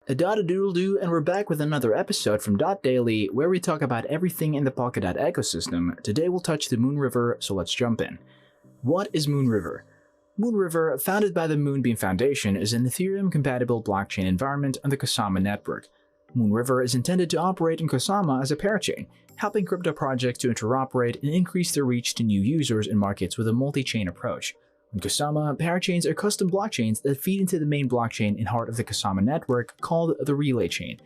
A-doodle-doo, and we're back with another episode from Daily, where we talk about everything in the Polkadot ecosystem. Today we'll touch the Moonriver, so let's jump in. What is Moonriver? Moonriver, founded by the Moonbeam Foundation, is an Ethereum-compatible blockchain environment on the Kusama network. Moonriver is intended to operate in Kusama as a parachain, helping crypto projects to interoperate and increase their reach to new users and markets with a multi-chain approach. On Kusama, parachains are custom blockchains that feed into the main blockchain in heart of the Kusama network called the relay chain.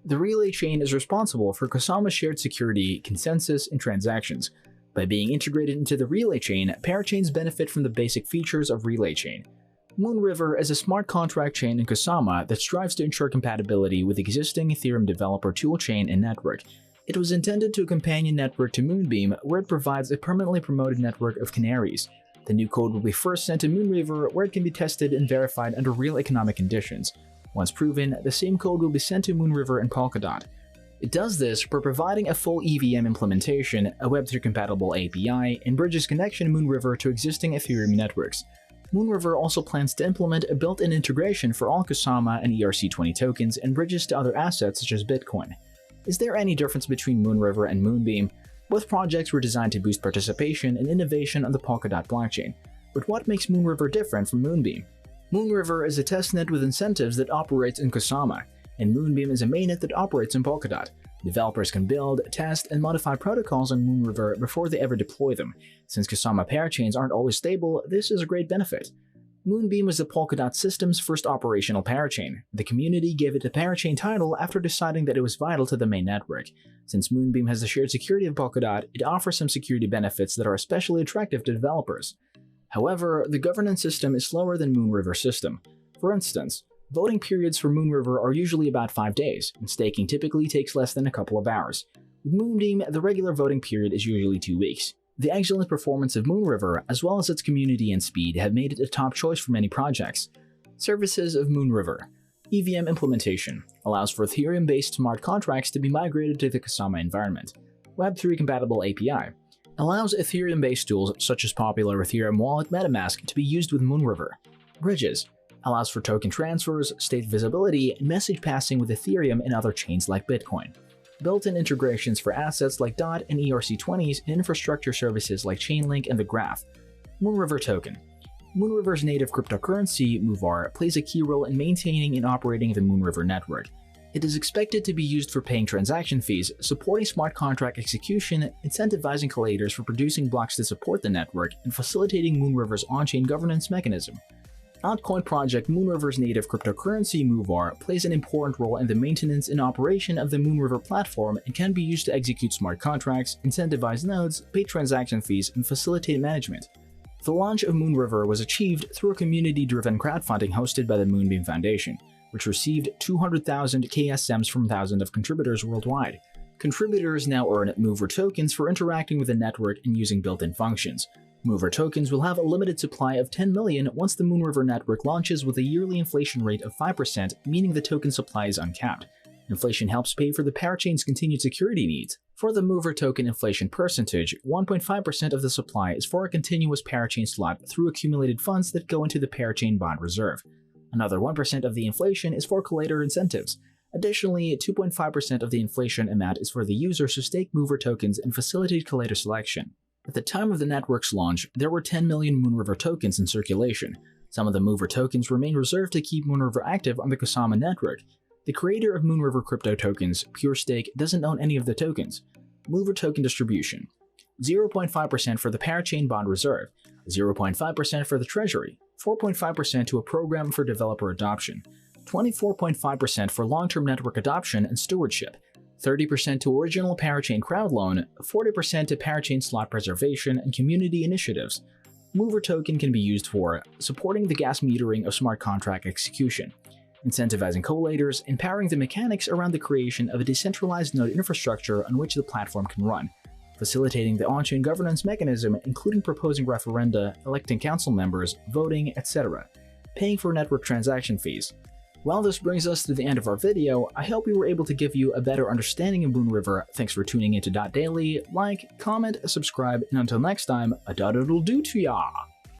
The relay chain is responsible for Kusama's shared security, consensus, and transactions. By being integrated into the relay chain, parachains benefit from the basic features of relay chain. Moonriver is a smart contract chain in Kusama that strives to ensure compatibility with existing Ethereum developer toolchain and network. It was intended to a companion network to Moonbeam, where it provides a permanently promoted network of canaries. The new code will be first sent to Moonriver, where it can be tested and verified under real economic conditions. Once proven, the same code will be sent to Moonriver and Polkadot. It does this by providing a full EVM implementation, a Web3-compatible API, and bridges connection Moonriver to existing Ethereum networks. Moonriver also plans to implement a built-in integration for all Kusama and ERC20 tokens and bridges to other assets such as Bitcoin. Is there any difference between Moonriver and Moonbeam? Both projects were designed to boost participation and innovation on the Polkadot blockchain. But what makes Moonriver different from Moonbeam? Moonriver is a testnet with incentives that operates in Kusama, and Moonbeam is a mainnet that operates in Polkadot. Developers can build, test, and modify protocols on Moonriver before they ever deploy them. Since Kusama parachains aren't always stable, this is a great benefit. Moonbeam was the Polkadot system's first operational parachain. The community gave it the parachain title after deciding that it was vital to the main network. Since Moonbeam has the shared security of Polkadot, it offers some security benefits that are especially attractive to developers. However, the governance system is slower than Moonriver's system. For instance, voting periods for Moonriver are usually about 5 days, and staking typically takes less than a couple of hours. With Moonbeam, the regular voting period is usually 2 weeks. The excellent performance of Moonriver, as well as its community and speed, have made it a top choice for many projects. Services of Moonriver. EVM implementation allows for Ethereum-based smart contracts to be migrated to the Kusama environment. Web3-compatible API allows Ethereum-based tools such as popular Ethereum wallet MetaMask to be used with Moonriver. Bridges allows for token transfers, state visibility, and message passing with Ethereum and other chains like Bitcoin. Built-in integrations for assets like DOT and ERC20s and infrastructure services like Chainlink and the Graph. Moonriver token. Moonriver's native cryptocurrency, MOVR, plays a key role in maintaining and operating the Moonriver network. It is expected to be used for paying transaction fees, supporting smart contract execution, incentivizing collators for producing blocks to support the network, and facilitating Moonriver's on-chain governance mechanism. Altcoin project Moonriver's native cryptocurrency MOVR plays an important role in the maintenance and operation of the Moonriver platform and can be used to execute smart contracts, incentivize nodes, pay transaction fees, and facilitate management. The launch of Moonriver was achieved through a community-driven crowdfunding hosted by the Moonbeam Foundation, which received 200,000 KSMs from thousands of contributors worldwide. Contributors now earn MOVR tokens for interacting with the network and using built-in functions. MOVR tokens will have a limited supply of 10 million once the Moonriver network launches with a yearly inflation rate of 5%, meaning the token supply is uncapped. Inflation helps pay for the parachain's continued security needs. For the MOVR token inflation percentage, 1.5% of the supply is for a continuous parachain slot through accumulated funds that go into the parachain bond reserve. Another 1% of the inflation is for collator incentives. Additionally, 2.5% of the inflation amount is for the users who stake MOVR tokens and facilitate collator selection. At the time of the network's launch, there were 10 million Moonriver tokens in circulation. Some of the MOVR tokens remain reserved to keep Moonriver active on the Kusama network. The creator of Moonriver crypto tokens, PureStake, doesn't own any of the tokens. MOVR token distribution: 0.5% for the parachain bond reserve, 0.5% for the treasury, 4.5% to a program for developer adoption, 24.5% for long-term network adoption and stewardship, 30% to original parachain crowd loan, 40% to parachain slot preservation and community initiatives. MOVR token can be used for supporting the gas metering of smart contract execution, incentivizing collators, and powering the mechanics around the creation of a decentralized node infrastructure on which the platform can run, facilitating the on-chain governance mechanism, including proposing referenda, electing council members, voting, etc., paying for network transaction fees. Well, this brings us to the end of our video. I hope we were able to give you a better understanding of Moonriver. Thanks for tuning into Daily. Like, comment, subscribe, and until next time, a doodle-doo to ya!